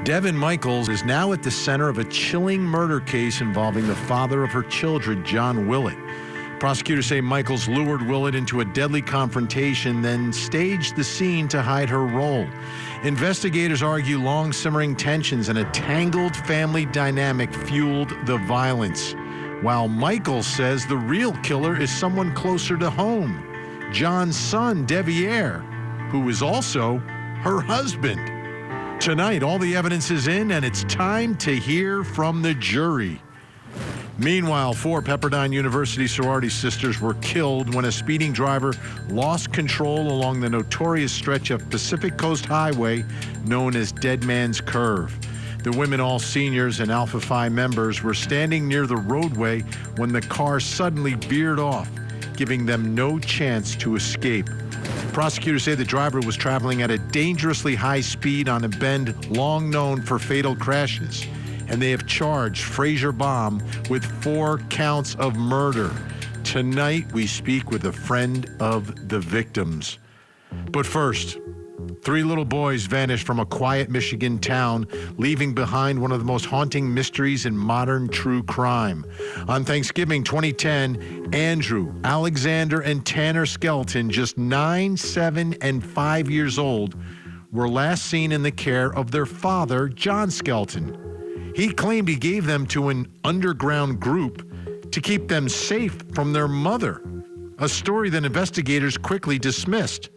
Devin Michaels is now at the center of a chilling murder case involving the father of her children, John Willett. Prosecutors say Michaels lured Willett into a deadly confrontation, then staged the scene to hide her role. Investigators argue long simmering tensions and a tangled family dynamic fueled the violence, while Michaels says the real killer is someone closer to home, John's son, Devier, who is also her husband. Tonight, all the evidence is in, and it's time to hear from the jury. Meanwhile, 4 Pepperdine University sorority sisters were killed when a speeding driver lost control along the notorious stretch of Pacific Coast Highway known as Dead Man's Curve. The women, all seniors and Alpha Phi members, were standing near the roadway when the car suddenly veered off, giving them no chance to escape. Prosecutors say the driver was traveling at a dangerously high speed on a bend long known for fatal crashes, and they have charged Fraser Baum with 4 counts of murder. Tonight, we speak with a friend of the victims. But first, 3 little boys vanished from a quiet Michigan town, leaving behind one of the most haunting mysteries in modern true crime. On Thanksgiving 2010, Andrew, Alexander, and Tanner Skelton, just 9, 7, and 5 years old, were last seen in the care of their father, John Skelton. He claimed he gave them to an underground group to keep them safe from their mother, a story that investigators quickly dismissed.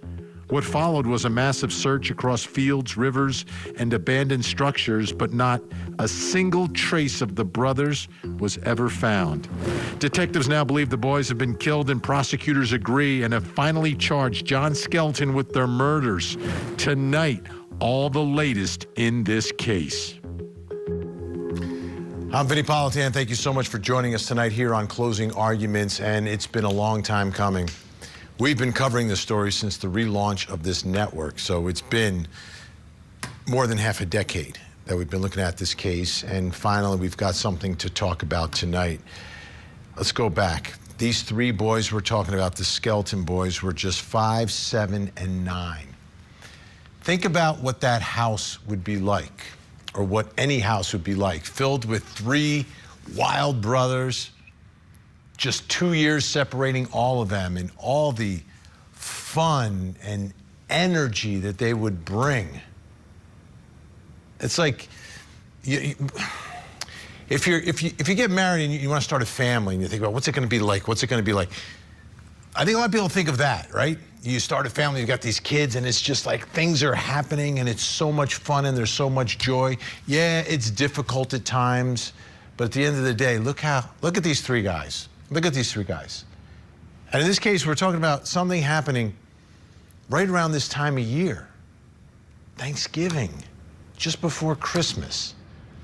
What followed was a massive search across fields, rivers, and abandoned structures, but not a single trace of the brothers was ever found. Detectives now believe the boys have been killed, and prosecutors agree and have finally charged John Skelton with their murders. Tonight, all the latest in this case. I'm Vinny Politan. Thank you so much for joining us tonight here on Closing Arguments, and it's been a long time coming. We've been covering this story since the relaunch of this network, so it's been more than half a decade that we've been looking at this case, and finally we've got something to talk about tonight. Let's go back. These 3 boys we're talking about, the Skelton boys, were just 5, 7, and 9. Think about what that house would be like, or what any house would be like, filled with 3 wild brothers, just 2 years separating all of them, and all the fun and energy that they would bring. It's like, if you get married and you want to start a family and you think about what's it going to be like, what's it going to be like? I think a lot of people think of that, right? You start a family, you've got these kids, and it's just like things are happening, and it's so much fun, and there's so much joy. Yeah, it's difficult at times, but at the end of the day, look at these 3 guys. Look at these 3 guys. And in this case, we're talking about something happening right around this time of year. Thanksgiving, just before Christmas,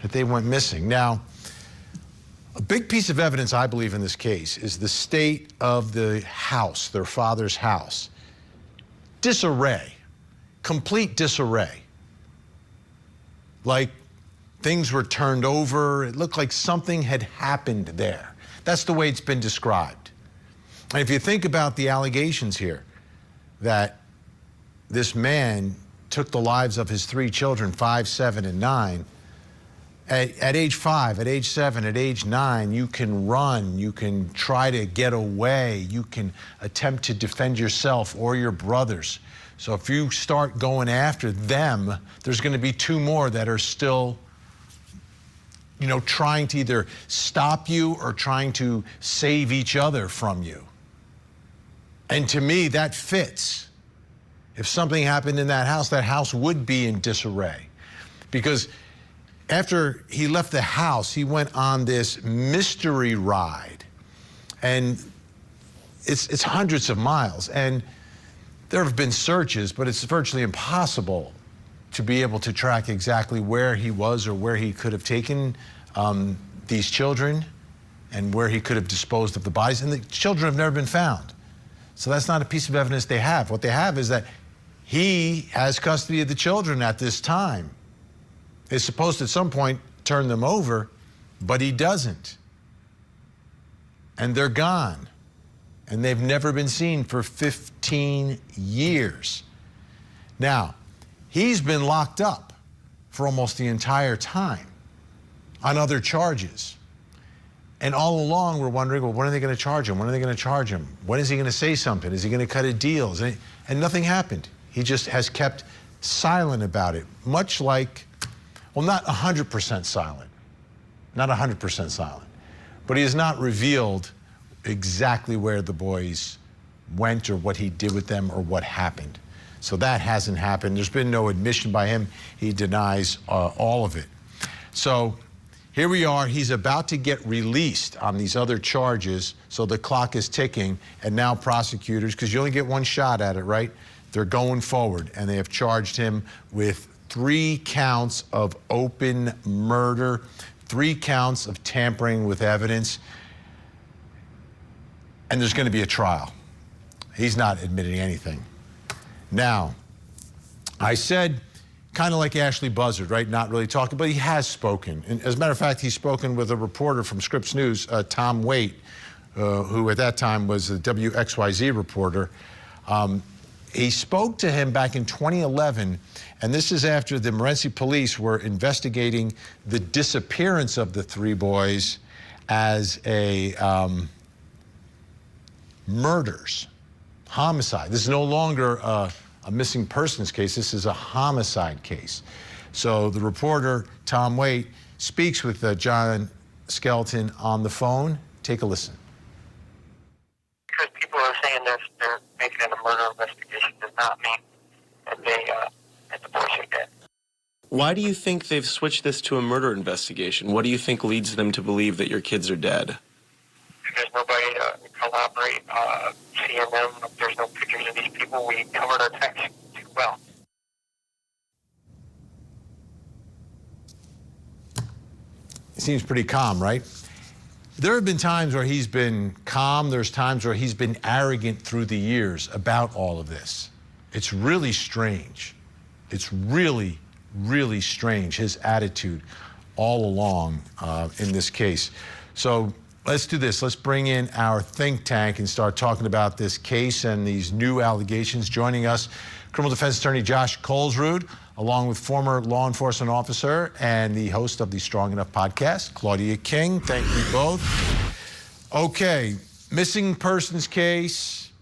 that they went missing. Now, a big piece of evidence, I believe, in this case is the state of the house, their father's house. Disarray, complete disarray. Like things were turned over. It looked like something had happened there. That's the way it's been described. And if you think about the allegations here, that this man took the lives of his 3 children, 5, 7, and 9, at age 5, at age 7, at age 9, you can run, you can try to get away, you can attempt to defend yourself or your brothers. So if you start going after them, there's going to be 2 more that are still trying to either stop you or trying to save each other from you. And to me, that fits. If something happened in that house would be in disarray. Because after he left the house, he went on this mystery ride. And it's hundreds of miles. And there have been searches, but it's virtually impossible to be able to track exactly where he was or where he could have taken these children and where he could have disposed of the bodies. And the children have never been found. So that's not a piece of evidence they have. What they have is that he has custody of the children at this time. He's supposed to at some point turn them over, but he doesn't. And they're gone. And they've never been seen for 15 years. Now, he's been locked up for almost the entire time on other charges. And all along, we're wondering, well, when are they going to charge him? When are they going to charge him? When is he going to say something? Is he going to cut a deal? And nothing happened. He just has kept silent about it, much like, well, not 100% silent, not 100% silent, but he has not revealed exactly where the boys went or what he did with them or what happened. So that hasn't happened. There's been no admission by him. He denies all of it. So here we are. He's about to get released on these other charges. So the clock is ticking. And now prosecutors, because you only get one shot at it, right? They're going forward. And they have charged him with 3 counts of open murder, 3 counts of tampering with evidence. And there's going to be a trial. He's not admitting anything. Now, I said, kind of like Ashley Buzzard, right? Not really talking, but he has spoken. And as a matter of fact, he's spoken with a reporter from Scripps News, Tom Waite, who at that time was a WXYZ reporter. He spoke to him back in 2011, and this is after the Morenci police were investigating the disappearance of the 3 boys as a murders, homicide. This is no longer a missing persons case. This is a homicide case. So the reporter, Tom Waite, speaks with John Skelton on the phone. Take a listen. Because people are saying they're making it a murder investigation does not mean that the boys are dead. Why do you think they've switched this to a murder investigation? What do you think leads them to believe that your kids are dead? There's nobody to collaborate, seeing them. There's no pictures of these people. We covered our text too well. It seems pretty calm, right? There have been times where he's been calm. There's times where he's been arrogant through the years about all of this. It's really strange. It's really, really strange, his attitude all along in this case. So let's do this. Let's bring in our think tank and start talking about this case and these new allegations. Joining us, criminal defense attorney Josh Colesrud, along with former law enforcement officer and the host of the Strong Enough podcast, Claudia King. Thank you both. Okay, missing persons case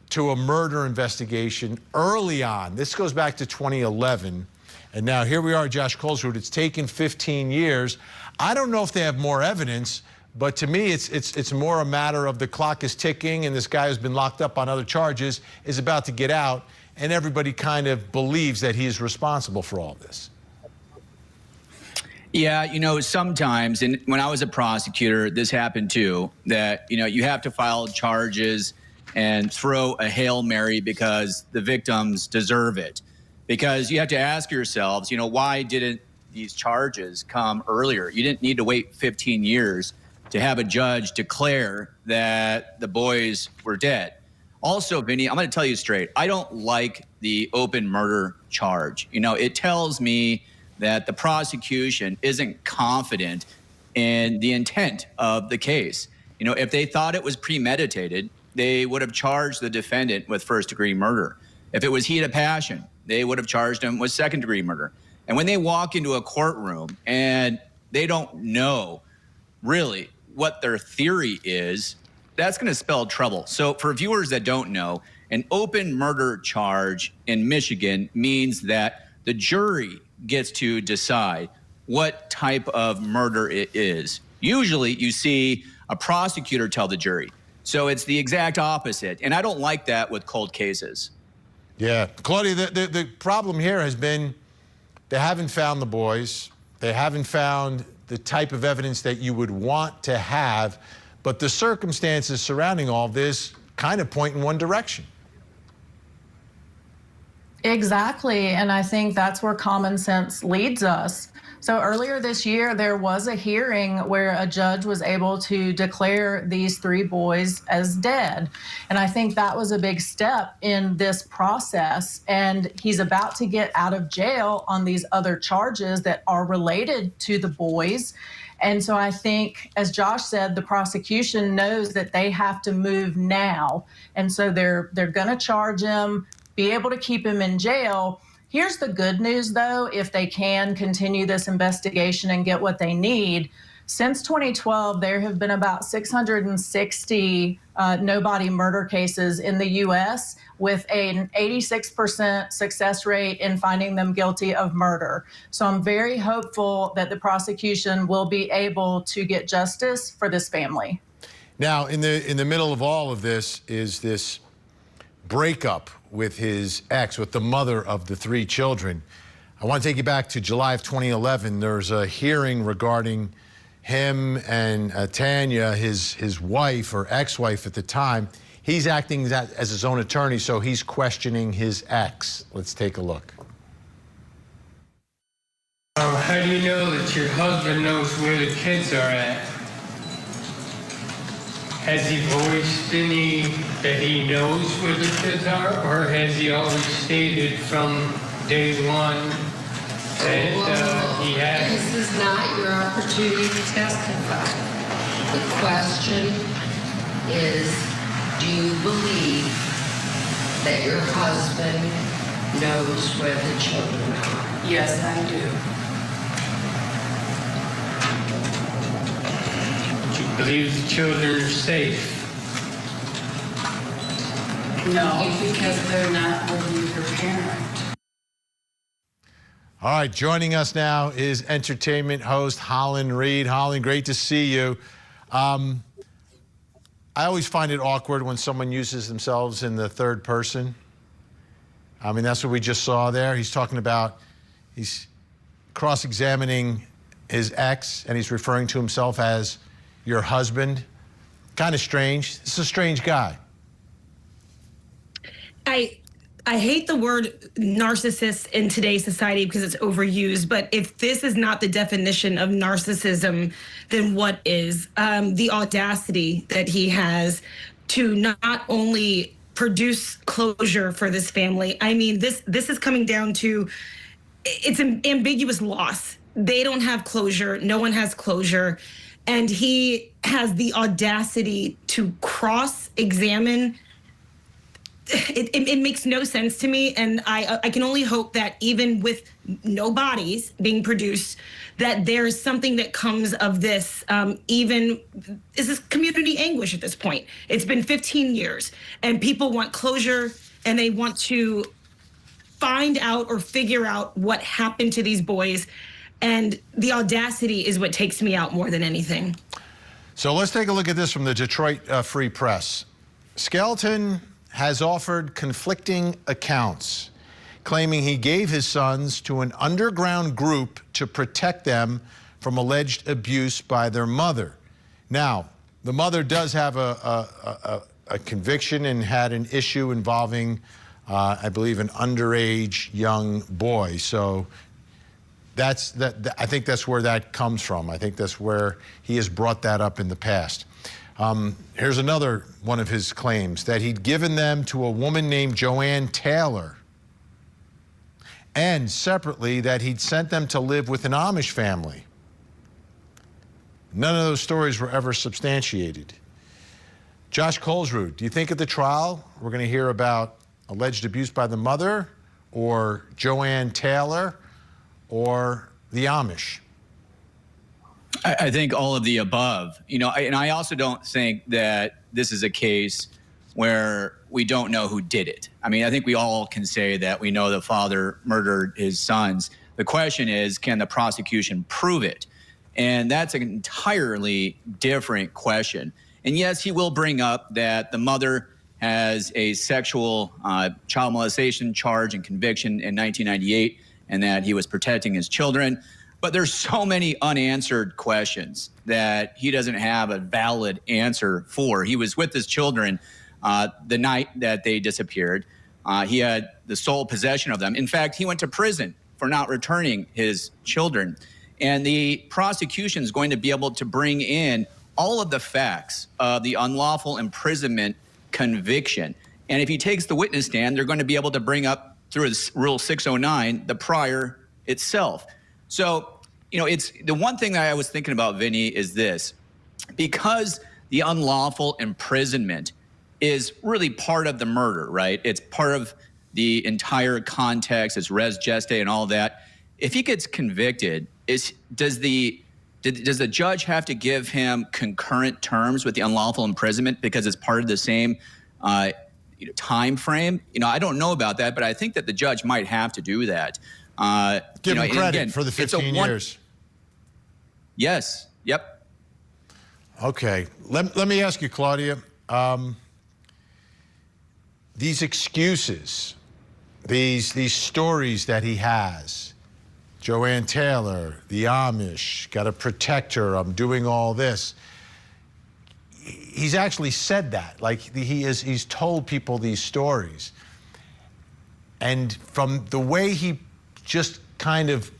to a murder investigation early on. This goes back to 2011. And now here we are, Josh Colesrud. It's taken 15 years. I don't know if they have more evidence, but to me, it's more a matter of the clock is ticking and this guy who's been locked up on other charges is about to get out, and everybody kind of believes that he is responsible for all this. Yeah, you know, sometimes, and when I was a prosecutor, this happened too, that, you know, you have to file charges and throw a Hail Mary because the victims deserve it. Because you have to ask yourselves, you know, why didn't these charges come earlier? You didn't need to wait 15 years to have a judge declare that the boys were dead. Also, Vinny, I'm going to tell you straight, I don't like the open murder charge. You know, it tells me that the prosecution isn't confident in the intent of the case. You know, if they thought it was premeditated, they would have charged the defendant with first-degree murder. If it was heat of passion, they would have charged him with second-degree murder. And when they walk into a courtroom and they don't know really what their theory is, that's going to spell trouble. So for viewers that don't know, an open murder charge in Michigan means that the jury gets to decide what type of murder it is. Usually you see a prosecutor tell the jury. So it's the exact opposite. And I don't like that with cold cases. Yeah, Claudia, the problem here has been they haven't found the boys. They haven't found the type of evidence that you would want to have, but the circumstances surrounding all this kind of point in one direction. Exactly, and I think that's where common sense leads us. So earlier this year, there was a hearing where a judge was able to declare these 3 boys as dead. And I think that was a big step in this process. And he's about to get out of jail on these other charges that are related to the boys. And so I think, as Josh said, the prosecution knows that they have to move now. And so they're going to charge him, be able to keep him in jail. Here's the good news, though, if they can continue this investigation and get what they need. Since 2012, there have been about 660 no-body murder cases in the U.S. with an 86% success rate in finding them guilty of murder. So I'm very hopeful that the prosecution will be able to get justice for this family. Now, in the middle of all of this is this breakup with his ex, with the mother of the 3 children. I want to take you back to July of 2011. There's a hearing regarding him and Tanya, his wife or ex-wife at the time. He's acting as his own attorney, so he's questioning his ex. Let's take a look. How do you know that your husband knows where the kids are at? Has he voiced that he knows where the kids are, or has he always stated from day one that he has? This is not your opportunity to testify. The question is, do you believe that your husband knows where the children are? Yes, I do. Do you believe the children are safe? No, because they're not with their parent. All right, joining us now is entertainment host Holland Reed. Holland, great to see you. I always find it awkward when someone uses themselves in the third person. I mean, that's what we just saw there. He's talking about, he's cross-examining his ex, and he's referring to himself as your husband. Kind of strange. This is a strange guy. I hate the word narcissist in today's society because it's overused, but if this is not the definition of narcissism, then what is? The audacity that he has to not only produce closure for this family. I mean, this is coming down to, it's an ambiguous loss. They don't have closure. No one has closure. And he has the audacity to cross-examine. It makes no sense to me, and I can only hope that even with no bodies being produced, that there's something that comes of this. Even this is community anguish at this point. It's been 15 years, and people want closure, and they want to find out or figure out what happened to these boys, and the audacity is what takes me out more than anything. So let's take a look at this from the Detroit Free Press. Skelton has offered conflicting accounts, claiming he gave his sons to an underground group to protect them from alleged abuse by their mother. Now, the mother does have a conviction and had an issue involving, I believe, an underage young boy. So I think that's where that comes from. I think that's where he has brought that up in the past. Here's another one of his claims, that he'd given them to a woman named Joanne Taylor, and separately that he'd sent them to live with an Amish family. None of those stories were ever substantiated. Josh Colesrud, do you think at the trial we're going to hear about alleged abuse by the mother, or Joanne Taylor, or the Amish? I think all of the above, and I also don't think that this is a case where we don't know who did it. I mean, I think we all can say that we know the father murdered his sons. The question is, can the prosecution prove it? And that's an entirely different question. And yes, he will bring up that the mother has a sexual child molestation charge and conviction in 1998, and that he was protecting his children. But there's so many unanswered questions that he doesn't have a valid answer for. He was with his children the night that they disappeared. He had the sole possession of them. In fact, he went to prison for not returning his children. And the prosecution is going to be able to bring in all of the facts of the unlawful imprisonment conviction. And if he takes the witness stand, they're going to be able to bring up, through Rule 609, the prior itself. So, it's the one thing that I was thinking about, Vinny, is this. Because the unlawful imprisonment is really part of the murder, right? It's part of the entire context, it's res geste and all that. If he gets convicted, does the judge have to give him concurrent terms with the unlawful imprisonment because it's part of the same time frame? I don't know about that, but I think that the judge might have to do that. Give him credit for the 15 years. Yes. Yep. Okay. Let me ask you, Claudia. These excuses, these stories that he has, Joanne Taylor, the Amish, got to protect her, I'm doing all this. He's actually said that, like he's told people these stories. And from the way he just kind of,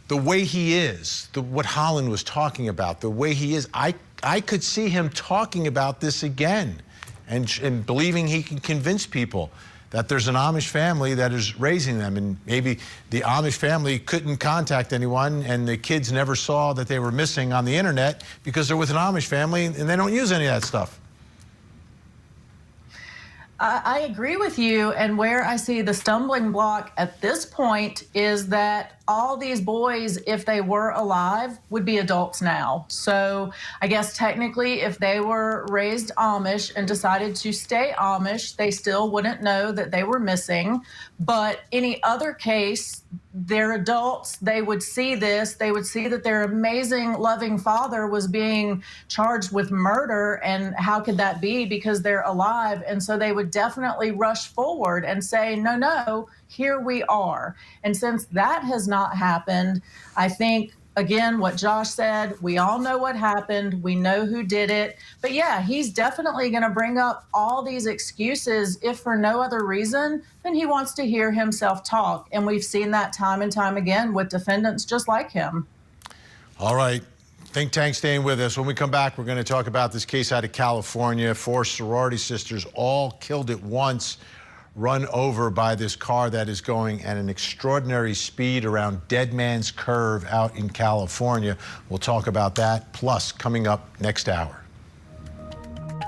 the way he is, what Holland was talking about, the way he is, I could see him talking about this again and believing he can convince people that there's an Amish family that is raising them, and maybe the Amish family couldn't contact anyone and the kids never saw that they were missing on the internet because they're with an Amish family and they don't use any of that stuff. I agree with you, and where I see the stumbling block at this point is that all these boys, if they were alive, would be adults now. So I guess technically if they were raised Amish and decided to stay Amish, they still wouldn't know that they were missing. But any other case, they're adults, they would see this, they would see that their amazing, loving father was being charged with murder, and how could that be because they're alive? And so they would definitely rush forward and say, no, here we are. And since that has not happened, I think, again, what Josh said, we all know what happened. We know who did it. But yeah, he's definitely going to bring up all these excuses, if for no other reason than he wants to hear himself talk. And we've seen that time and time again with defendants just like him. All right. Think Tank staying with us. When we come back, we're going to talk about this case out of California. 4 sorority sisters all killed at once, run over by this car that is going at an extraordinary speed around Dead Man's Curve out in California. We'll talk about that, plus coming up next hour.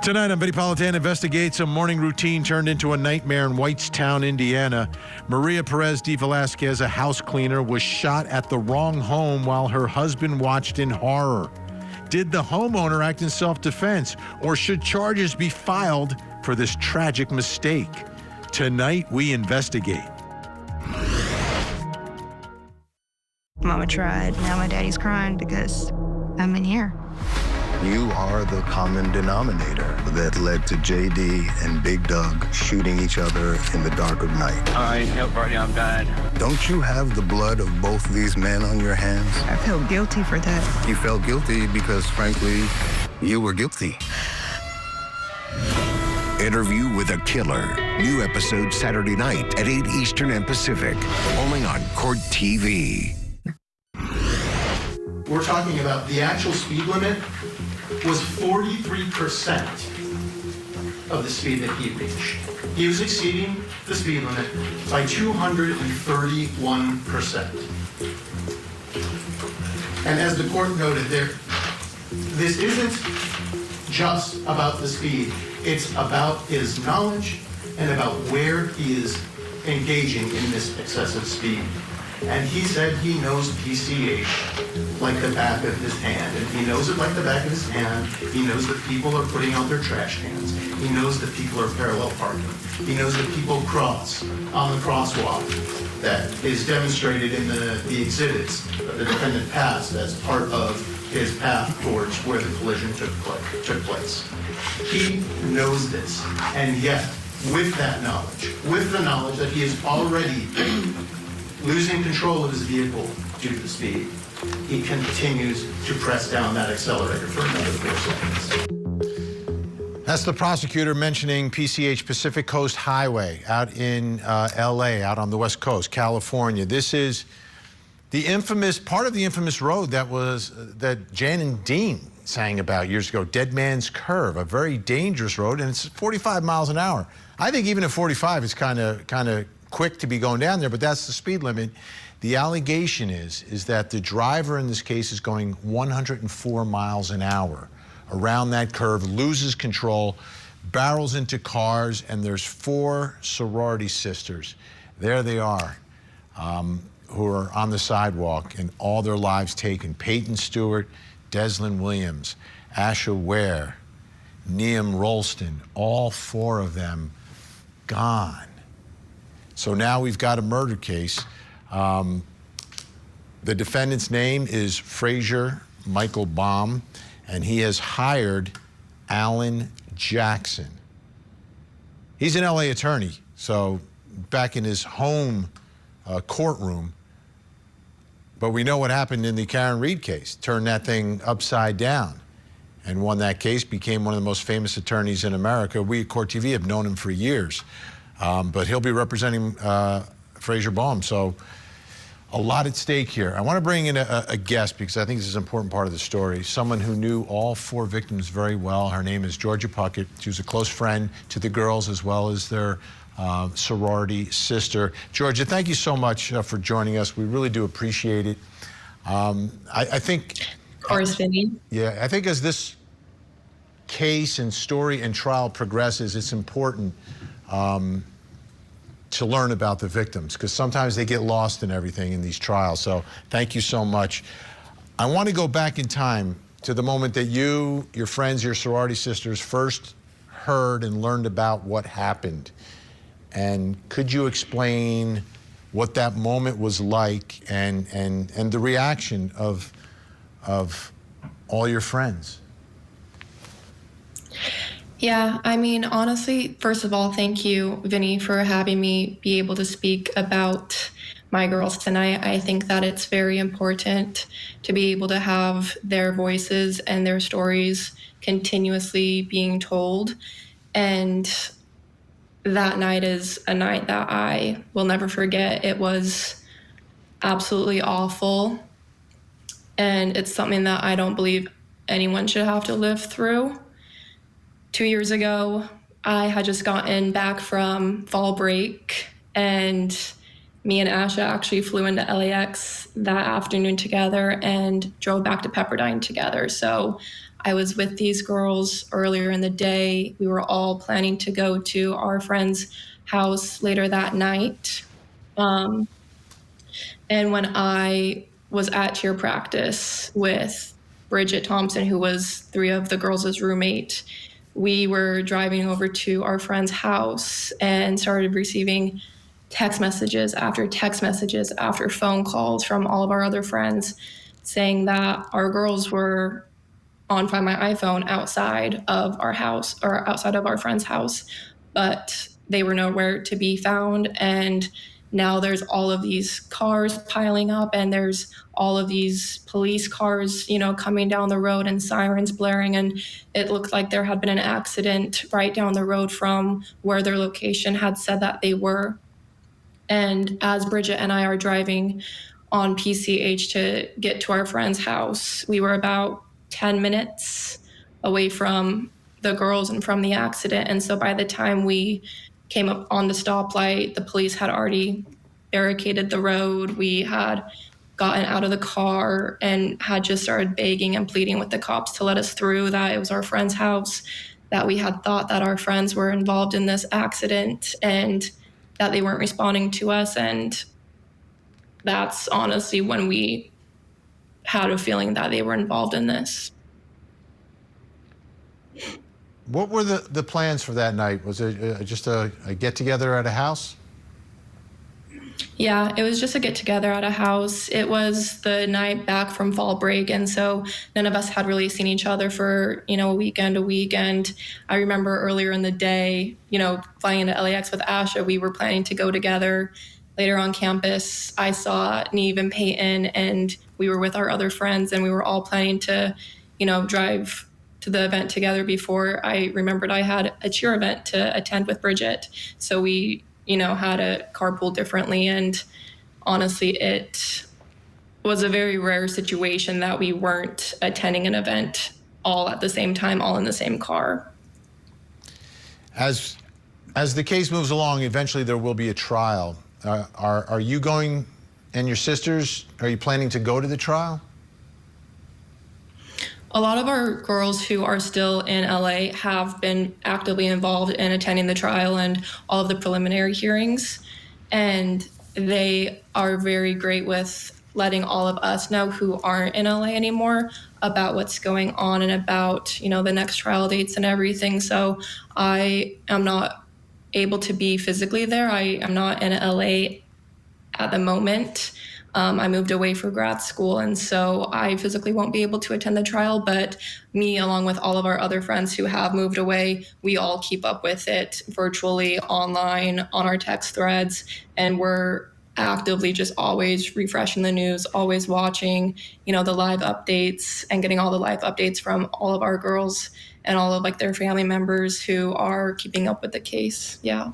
Tonight on Betty Politan Investigates, a morning routine turned into a nightmare in Whitestown, Indiana. Maria Perez de Velasquez, a house cleaner, was shot at the wrong home while her husband watched in horror. Did the homeowner act in self-defense, or should charges be filed for this tragic mistake? Tonight, we investigate. Mama tried. Now my daddy's crying because I'm in here. You are the common denominator that led to JD and Big Doug shooting each other in the dark of night. I felt right, I'm dying. Don't you have the blood of both these men on your hands? I feel guilty for that. You felt guilty because, frankly, you were guilty. Interview with a Killer. New episode Saturday night at 8 Eastern and Pacific. Only on Court TV. We're talking about the actual speed limit was 43% of the speed that he reached. He was exceeding the speed limit by 231%. And as the court noted there, this isn't just about the speed. It's about his knowledge and about where he is engaging in this excessive speed. And he said he knows PCH like the back of his hand. And he knows it like the back of his hand. He knows that people are putting out their trash cans. He knows that people are parallel parking. He knows that people cross on the crosswalk that is demonstrated in the exhibits that the defendant passed as part of his path towards where the collision took place. He knows this, and yet, with that knowledge, with the knowledge that he is already losing control of his vehicle due to the speed, he continues to press down that accelerator for another 4 seconds. That's the prosecutor mentioning PCH, Pacific Coast Highway, out in LA, out on the West Coast, California. This is the infamous, part of the infamous road that Jan and Dean sang about years ago, Dead Man's Curve, a very dangerous road, and it's 45 miles an hour. I think even at 45, it's kind of quick to be going down there, but that's the speed limit. The allegation is that the driver in this case is going 104 miles an hour around that curve, loses control, barrels into cars, and there's 4 sorority sisters. There they are, who are on the sidewalk, and all their lives taken. Peyton Stewart, Deslyn Williams, Asha Ware, Neam Rolston, all 4 of them gone. So now we've got a murder case. The defendant's name is Frazier Michael Baum, and he has hired Alan Jackson. He's an LA attorney, so back in his home courtroom. But we know what happened in the Karen Reed case. Turned that thing upside down and won that case, became one of the most famous attorneys in America. We at Court TV have known him for years. But he'll be representing Frazier Baum. So a lot at stake here. I want to bring in a guest because I think this is an important part of the story. Someone who knew all 4 victims very well. Her name is Georgia Puckett. She was a close friend to the girls as well as their sorority sister. Georgia, thank you so much for joining us. We really do appreciate it. I think... Of course, Vinny. Yeah, I think as this case and story and trial progresses, it's important to learn about the victims, because sometimes they get lost in everything in these trials. So thank you so much. I want to go back in time to the moment that you, your friends, your sorority sisters first heard and learned about what happened. And could you explain what that moment was like and the reaction of all your friends? Yeah, I mean, honestly, first of all, thank you, Vinny, for having me be able to speak about my girls tonight. I think that it's very important to be able to have their voices and their stories continuously being told. And that night is a night that I will never forget. It was absolutely awful. And it's something that I don't believe anyone should have to live through. 2 years ago, I had just gotten back from fall break, and me and Asha actually flew into LAX that afternoon together and drove back to Pepperdine together. So I was with these girls earlier in the day. We were all planning to go to our friend's house later that night. And when I was at cheer practice with Bridget Thompson, who was 3 of the girls' roommate, we were driving over to our friend's house and started receiving text messages after phone calls from all of our other friends saying that our girls were on Find My iPhone outside of our house or outside of our friend's house, but they were nowhere to be found. And now there's all of these cars piling up, and there's all of these police cars, you know, coming down the road and sirens blaring. And it looked like there had been an accident right down the road from where their location had said that they were. And as Bridget and I are driving on PCH to get to our friend's house, we were about 10 minutes away from the girls and from the accident. And so by the time we came up on the stoplight, the police had already barricaded the road. We had gotten out of the car and had just started begging and pleading with the cops to let us through, that it was our friend's house, that we had thought that our friends were involved in this accident and that they weren't responding to us. And that's honestly when we had a feeling that they were involved in this. What were the plans for that night? Was it just a get-together at a house? Yeah, it was just a get-together at a house. It was the night back from fall break, and so none of us had really seen each other for, a week. And I remember earlier in the day, flying into LAX with Asha, we were planning to go together later on campus. I saw Neve and Peyton, and we were with our other friends, and we were all planning to, drive to the event together before I remembered I had a cheer event to attend with Bridget. So we, had a carpool differently. And honestly, it was a very rare situation that we weren't attending an event all at the same time, all in the same car. As the case moves along, eventually there will be a trial. Are you going, and your sisters, are you planning to go to the trial? a lot of our girls who are still in LA have been actively involved in attending the trial and all of the preliminary hearings. And they are very great with letting all of us know who aren't in LA anymore about what's going on and about, you know, the next trial dates and everything. So I am not able to be physically there. I am not in LA at the moment. I moved away for grad school, and so I physically won't be able to attend the trial, but me, along with all of our other friends who have moved away, we all keep up with it virtually, online, on our text threads, and we're actively just always refreshing the news, always watching, you know, the live updates and getting all the live updates from all of our girls and all of like their family members who are keeping up with the case. Yeah.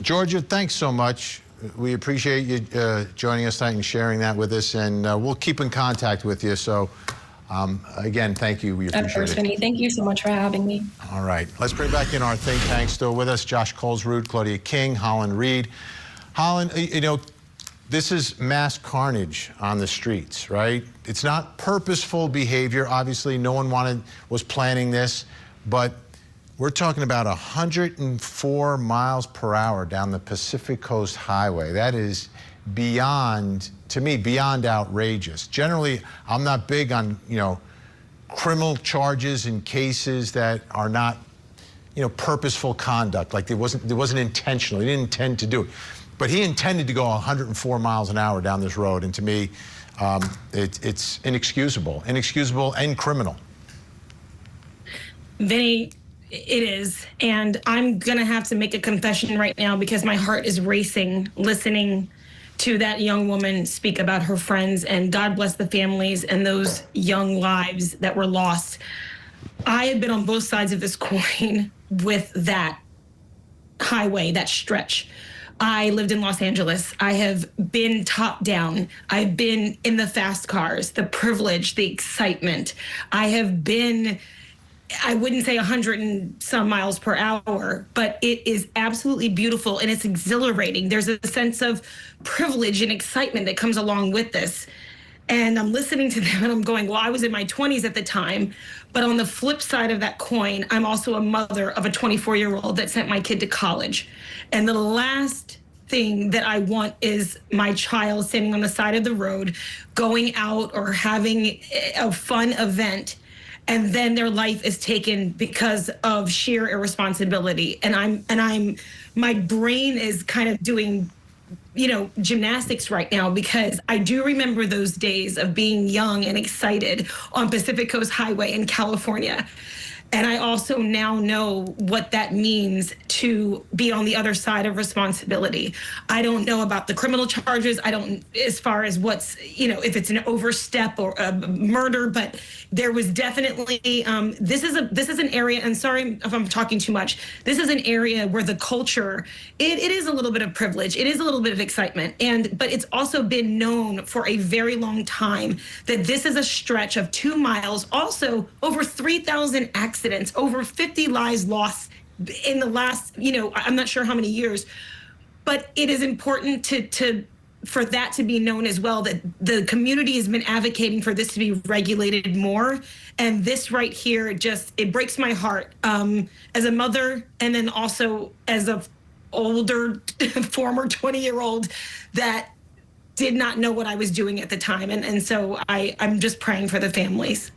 Georgia, thanks so much. We appreciate you joining us tonight and sharing that with us, and we'll keep in contact with you. So, again, thank you. We appreciate it. Vinny, thank you so much for having me. All right. Let's bring back in our think tank. Still with us, Josh Colesrud, Claudia King, Holland Reed. Holland, you know, this is mass carnage on the streets, right? It's not purposeful behavior. Obviously, no one was planning this, but we're talking about 104 miles per hour down the Pacific Coast Highway. That is beyond, to me, beyond outrageous. Generally, I'm not big on, you know, criminal charges in cases that are not, you know, purposeful conduct. Like it wasn't intentional. He didn't intend to do it. But he intended to go 104 miles an hour down this road. And to me, it's inexcusable and criminal. Vinny, it is. And I'm going to have to make a confession right now because my heart is racing listening to that young woman speak about her friends, and God bless the families and those young lives that were lost. I have been on both sides of this coin with that highway, that stretch. I lived in Los Angeles. I have been top down. I've been in the fast cars, the privilege, the excitement. I have been, I wouldn't say 100 and some miles per hour, but it is absolutely beautiful and it's exhilarating. There's a sense of privilege and excitement that comes along with this. And I'm listening to them and I'm going, well, I was in my 20s at the time. But on the flip side of that coin, I'm also a mother of a 24-year-old that sent my kid to college. And the last thing that I want is my child standing on the side of the road, going out or having a fun event, and then their life is taken because of sheer irresponsibility. And my brain is kind of doing, you know, gymnastics right now because I do remember those days of being young and excited on Pacific Coast Highway in California. And I also now know what that means to be on the other side of responsibility. I don't know about the criminal charges. I don't, as far as what's, you know, if it's an overstep or a murder, but there was definitely, this is an area, and sorry if I'm talking too much, this is an area where the culture, it is a little bit of privilege. It is a little bit of excitement. But it's also been known for a very long time that this is a stretch of 2 miles, also over 3,000 accidents, over 50 lives lost in the last, you know, I'm not sure how many years, but it is important for that to be known as well, that the community has been advocating for this to be regulated more. And this right here, it breaks my heart as a mother, and then also as a older former 20-year-old that did not know what I was doing at the time. And so I'm just praying for the families.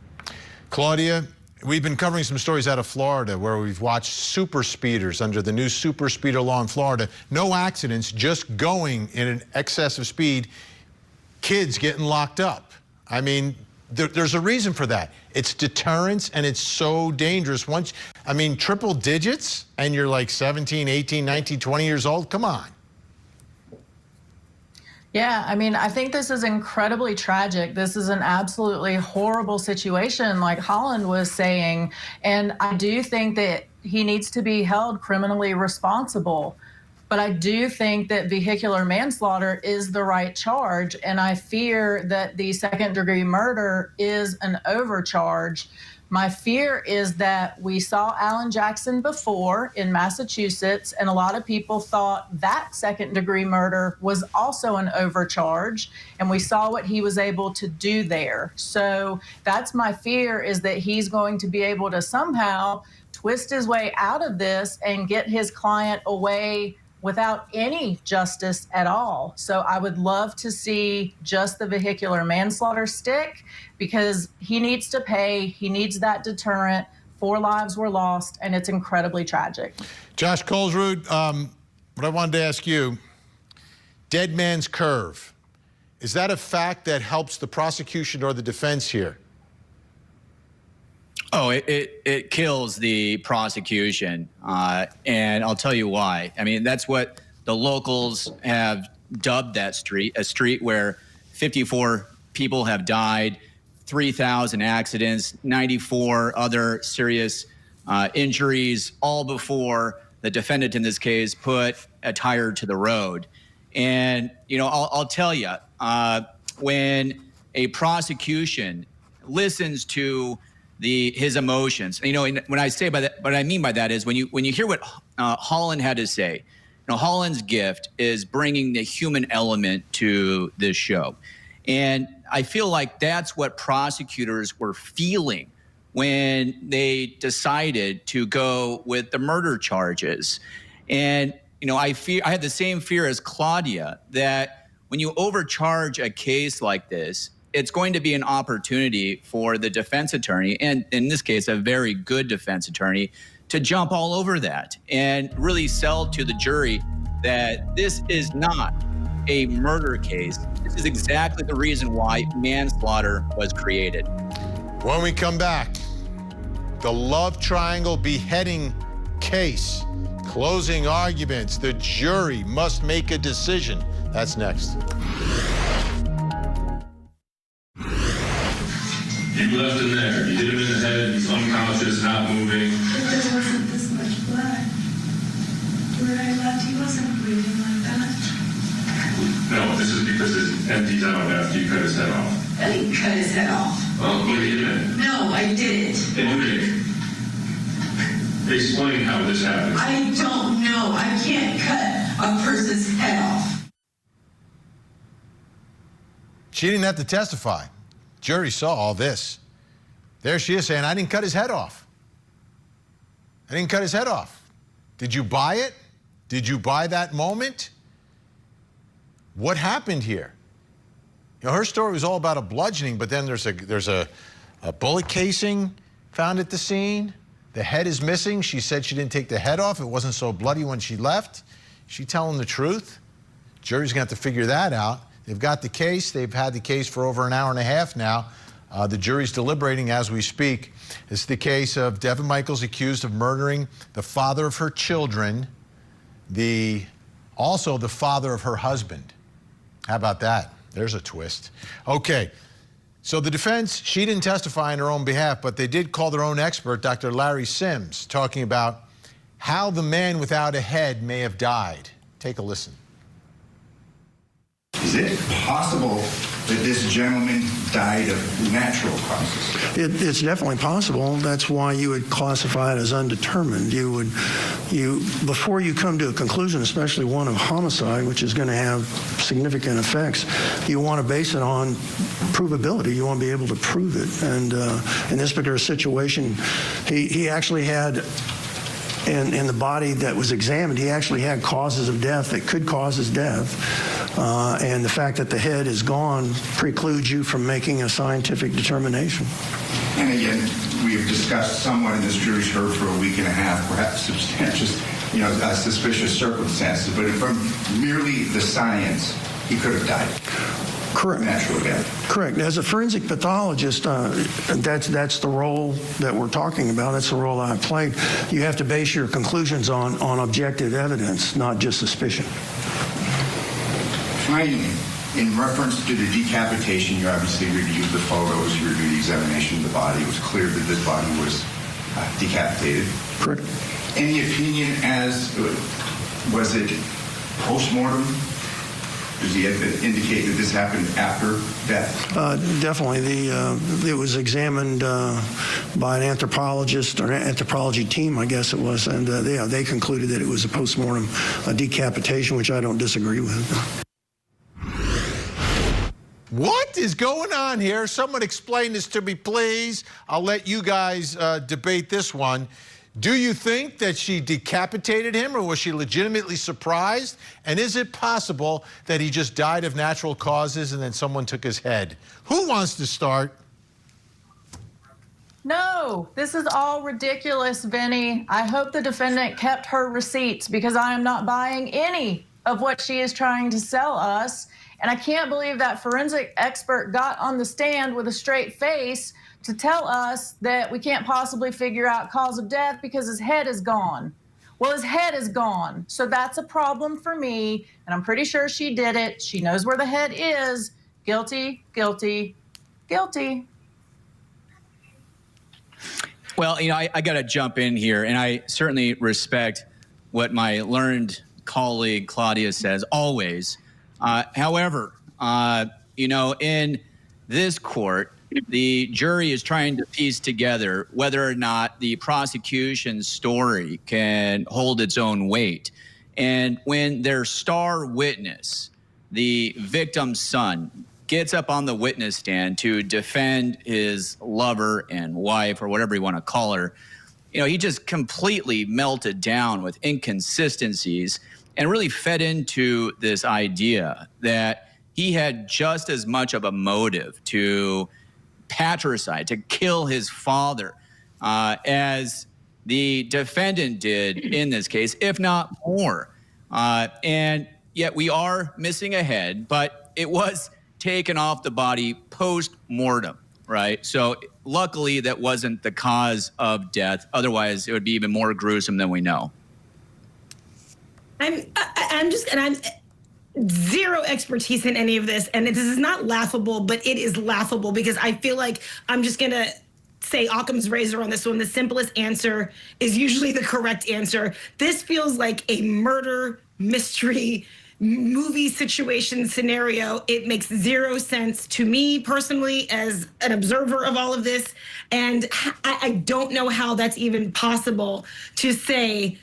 Claudia, we've been covering some stories out of Florida where we've watched super speeders under the new super speeder law in Florida. No accidents, just going in an excess of speed, kids getting locked up. I mean, there's a reason for that. It's deterrence, and it's so dangerous. Triple digits, and you're like 17, 18, 19, 20 years old? Come on. Yeah, I mean, I think this is incredibly tragic. This is an absolutely horrible situation, like Holland was saying. And I do think that he needs to be held criminally responsible. But I do think that vehicular manslaughter is the right charge. And I fear that the second-degree murder is an overcharge. My fear is that we saw Alan Jackson before in Massachusetts, and a lot of people thought that second-degree murder was also an overcharge, and we saw what he was able to do there. So that's my fear, is that he's going to be able to somehow twist his way out of this and get his client away without any justice at all. So I would love to see just the vehicular manslaughter stick, because he needs to pay. He needs that deterrent. 4 lives were lost, and it's incredibly tragic. Josh Colesrud, what I wanted to ask you, dead man's curve, is that a fact that helps the prosecution or the defense here? Oh, it kills the prosecution, and I'll tell you why. I mean, that's what the locals have dubbed that street, a street where 54 people have died, 3,000 accidents, 94 other serious injuries, all before the defendant in this case put a tire to the road. And, you know, I'll tell you, when a prosecution listens to his emotions, you know, when I say by that, what I mean by that is when you hear what Holland had to say, you know, Holland's gift is bringing the human element to this show. And I feel like that's what prosecutors were feeling when they decided to go with the murder charges. And, you know, I had the same fear as Claudia, that when you overcharge a case like this, it's going to be an opportunity for the defense attorney, and in this case, a very good defense attorney, to jump all over that and really sell to the jury that this is not a murder case. This is exactly the reason why manslaughter was created. When we come back, the love triangle beheading case, closing arguments, the jury must make a decision. That's next. You left him there. You hit him in the head. He's unconscious, not moving. But there wasn't this much blood. Where I left, he wasn't bleeding like that. No, this is because it emptied out after you cut his head off. I didn't cut his head off. Oh, you didn't. No, I didn't. And you didn't. Explain how this happened. I don't know. I can't cut a person's head off. She didn't have to testify. Jury saw all this. There she is saying, I didn't cut his head off. I didn't cut his head off. Did you buy it? Did you buy that moment? What happened here? You know, her story was all about a bludgeoning, but then there's a bullet casing found at the scene. The head is missing. She said she didn't take the head off. It wasn't so bloody when she left. Is she telling the truth? Jury's going to have to figure that out. They've got the case. They've had the case for over an hour and a half now. The jury's deliberating as we speak. It's the case of Devin Michaels, accused of murdering the father of her children, also the father of her husband. How about that? There's a twist. Okay, so the defense, she didn't testify on her own behalf, but they did call their own expert, Dr. Larry Sims, talking about how the man without a head may have died. Take a listen. Is it possible that this gentleman died of natural causes? It's definitely possible. That's why you would classify it as undetermined. Before you come to a conclusion, especially one of homicide, which is going to have significant effects, you want to base it on provability. You want to be able to prove it. And in this particular situation, he actually had, in the body that was examined, he actually had causes of death that could cause his death. And the fact that the head is gone precludes you from making a scientific determination. And again, we have discussed somewhat in this jury's heard for a week and a half, perhaps substantial, suspicious circumstances. But from merely the science, he could have died. Correct. Natural death. Correct. As a forensic pathologist, that's the role that we're talking about. That's the role I played. You have to base your conclusions on objective evidence, not just suspicion. Finally, in reference to the decapitation, you obviously reviewed the photos, you reviewed the examination of the body. It was clear that this body was decapitated. Correct. Any opinion as, was it post-mortem Does he indicate that this happened after death? Definitely. It was examined by an anthropologist or an anthropology team, I guess it was, and they concluded that it was a postmortem decapitation, which I don't disagree with. What is going on here? Someone explain this to me, please. I'll let you guys debate this one. Do you think that she decapitated him, or was she legitimately surprised? And is it possible that he just died of natural causes and then someone took his head? Who wants to start? No, this is all ridiculous, Vinny. I hope the defendant kept her receipts, because I am not buying any of what she is trying to sell us. And I can't believe that forensic expert got on the stand with a straight face to tell us that we can't possibly figure out cause of death because his head is gone. Well, his head is gone. So that's a problem for me. And I'm pretty sure she did it. She knows where the head is. Guilty, guilty, guilty. Well, I got to jump in here, and I certainly respect what my learned colleague Claudia says always. However, in this court, the jury is trying to piece together whether or not the prosecution's story can hold its own weight. And when their star witness, the victim's son, gets up on the witness stand to defend his lover and wife, or whatever you want to call her, he just completely melted down with inconsistencies and really fed into this idea that he had just as much of a motive to patricide, to kill his father, as the defendant did in this case, if not more. And yet we are missing a head, but it was taken off the body post-mortem, right? So luckily that wasn't the cause of death. Otherwise, it would be even more gruesome than we know. I'm zero expertise in any of this, and this is not laughable, but it is laughable because I feel like I'm just gonna say Occam's razor on this one. The simplest answer is usually the correct answer. This feels like a murder mystery movie situation scenario. It makes zero sense to me personally as an observer of all of this, and I don't know how that's even possible to say.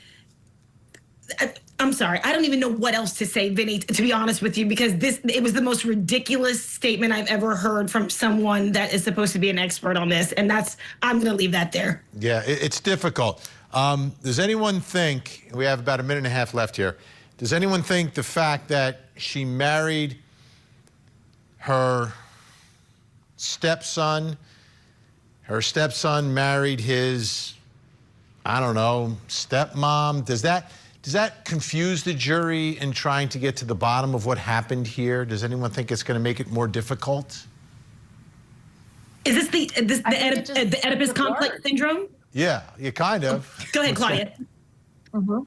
I'm sorry. I don't even know what else to say, Vinny, to be honest with you, because it was the most ridiculous statement I've ever heard from someone that is supposed to be an expert on this. And I'm going to leave that there. Yeah, it's difficult. Does anyone think, we have about a minute and a half left here, does anyone think the fact that she married her stepson married his, I don't know, stepmom, does that confuse the jury in trying to get to the bottom of what happened here? Does anyone think it's going to make it more difficult? Is this the Oedipus complex syndrome? Yeah, kind of. Go ahead, Claudia. Mm-hmm.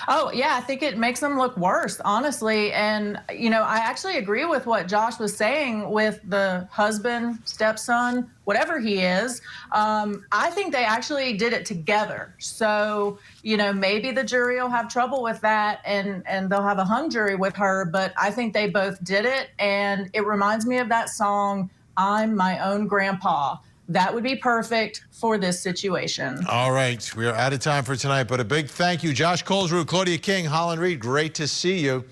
Oh, yeah, I think it makes them look worse, honestly. And, I actually agree with what Josh was saying with the husband, stepson, whatever he is. I think they actually did it together. So, maybe the jury will have trouble with that and they'll have a hung jury with her. But I think they both did it. And it reminds me of that song, I'm My Own Grandpa. That would be perfect for this situation. All right. We are out of time for tonight, but a big thank you. Josh Colesrue, Claudia King, Holland Reed, great to see you.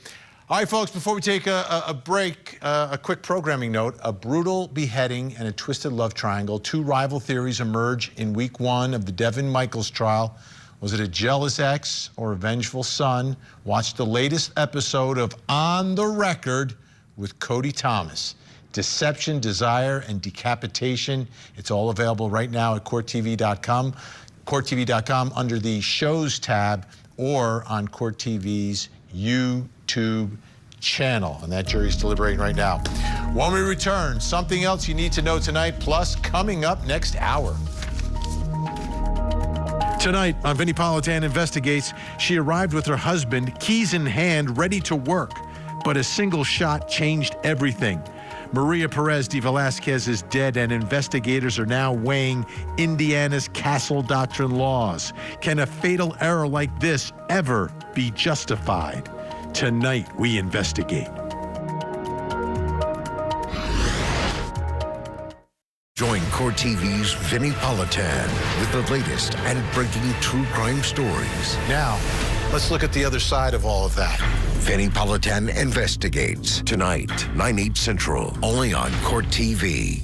All right, folks, before we take a break, a quick programming note. A brutal beheading and a twisted love triangle. Two rival theories emerge in week one of the Devin Michaels trial. Was it a jealous ex or a vengeful son? Watch the latest episode of On the Record with Cody Thomas. Deception, Desire, and Decapitation. It's all available right now at CourtTV.com. CourtTV.com under the Shows tab or on Court TV's YouTube channel. And that jury's deliberating right now. When we return, something else you need to know tonight, plus coming up next hour. Tonight on Vinnie Politan Investigates, she arrived with her husband, keys in hand, ready to work. But a single shot changed everything. Maria Perez de Velasquez is dead, and investigators are now weighing Indiana's Castle Doctrine laws. Can a fatal error like this ever be justified? Tonight, we investigate. Join Court TV's Vinnie Politan with the latest and breaking true crime stories. Now, let's look at the other side of all of that. Vinnie Politan Investigates. Tonight, 9/8 Central, only on Court TV.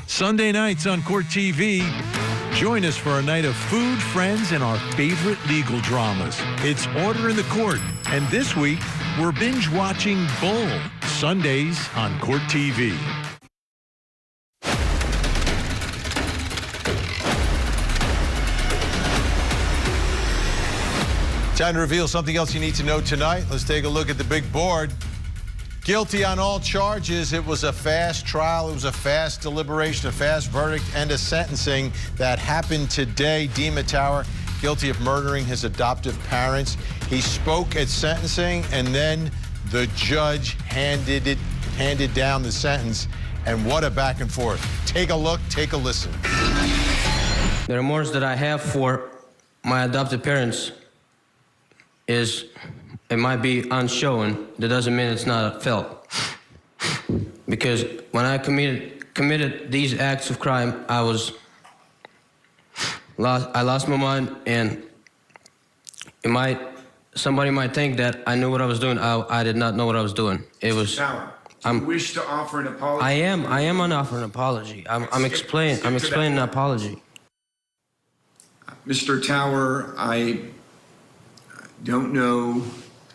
Sunday nights on Court TV. Join us for a night of food, friends, and our favorite legal dramas. It's Order in the Court. And this week, we're binge watching Bull. Sundays on Court TV. Time to reveal something else you need to know tonight. Let's take a look at the big board. Guilty on all charges. It was a fast trial. It was a fast deliberation, a fast verdict, and a sentencing that happened today. Dima Tower, guilty of murdering his adoptive parents. He spoke at sentencing, and then the judge handed down the sentence. And what a back and forth. Take a look, take a listen. The remorse that I have for my adopted parents is, it might be unshown. That doesn't mean it's not felt. Because when I committed these acts of crime, I lost my mind, and somebody might think that I knew what I was doing. I did not know what I was doing. It was. You wish to offer an apology? I am on offer an apology. I'm explaining an apology. Mr. Tower, I don't know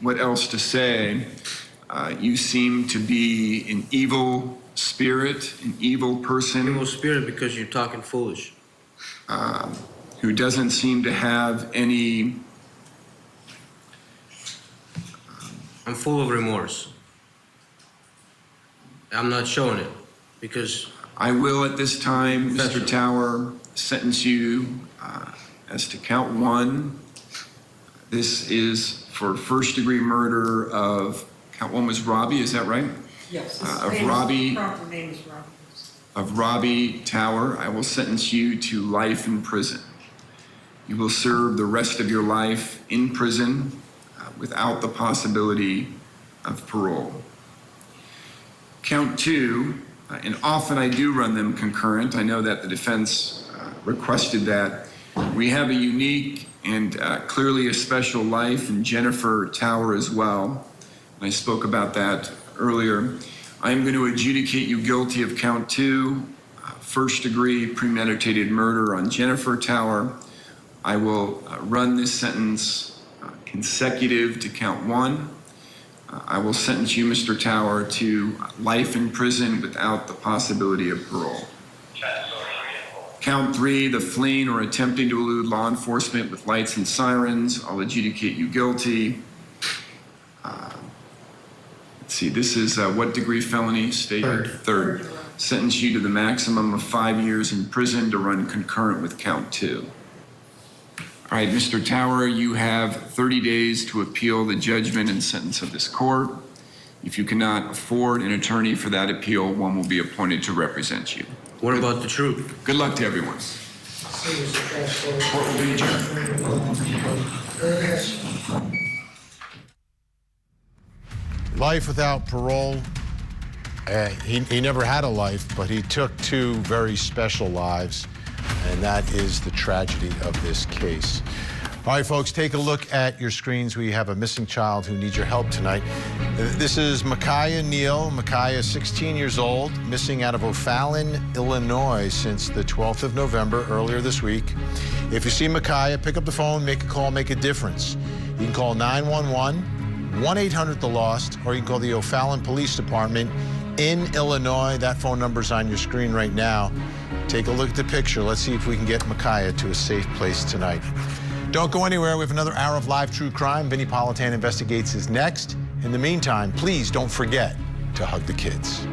what else to say. You seem to be an evil spirit, an evil person. Evil spirit because you're talking foolish. Who doesn't seem to have any... I'm full of remorse. I'm not showing it because... I will at this time, Mr. Tower, sentence you as to count 1. This is for first-degree murder of, count 1 was Robbie, is that right? Yes. Of Robbie. Proper name is Robbie. Of Robbie Tower. I will sentence you to life in prison. You will serve the rest of your life in prison without the possibility of parole. Count 2, and often I do run them concurrent. I know that the defense requested that. We have a unique and clearly a special life in Jennifer Tower as well. I spoke about that earlier. I am going to adjudicate you guilty of count 2, first-degree premeditated murder on Jennifer Tower. I will run this sentence consecutive to count 1. I will sentence you, Mr. Tower, to life in prison without the possibility of parole. Count 3, the fleeing or attempting to elude law enforcement with lights and sirens. I'll adjudicate you guilty. Let's see, this is what degree felony? State third. Sentence you to the maximum of 5 years in prison to run concurrent with count 2. All right, Mr. Tower, you have 30 days to appeal the judgment and sentence of this court. If you cannot afford an attorney for that appeal, one will be appointed to represent you. What about the truth? Good luck to everyone. Court will be adjourned. Life without parole. He never had a life, but he took 2 very special lives, and that is the tragedy of this case. All right, folks, take a look at your screens. We have a missing child who needs your help tonight. This is Micaiah Neal. Micaiah, 16 years old, missing out of O'Fallon, Illinois since the 12th of November, earlier this week. If you see Micaiah, pick up the phone, make a call, make a difference. You can call 911, 1-800-THE-LOST, or you can call the O'Fallon Police Department in Illinois. That phone number's on your screen right now. Take a look at the picture. Let's see if we can get Micaiah to a safe place tonight. Don't go anywhere. We have another hour of live true crime. Vinnie Politan Investigates is next. In the meantime, please don't forget to hug the kids.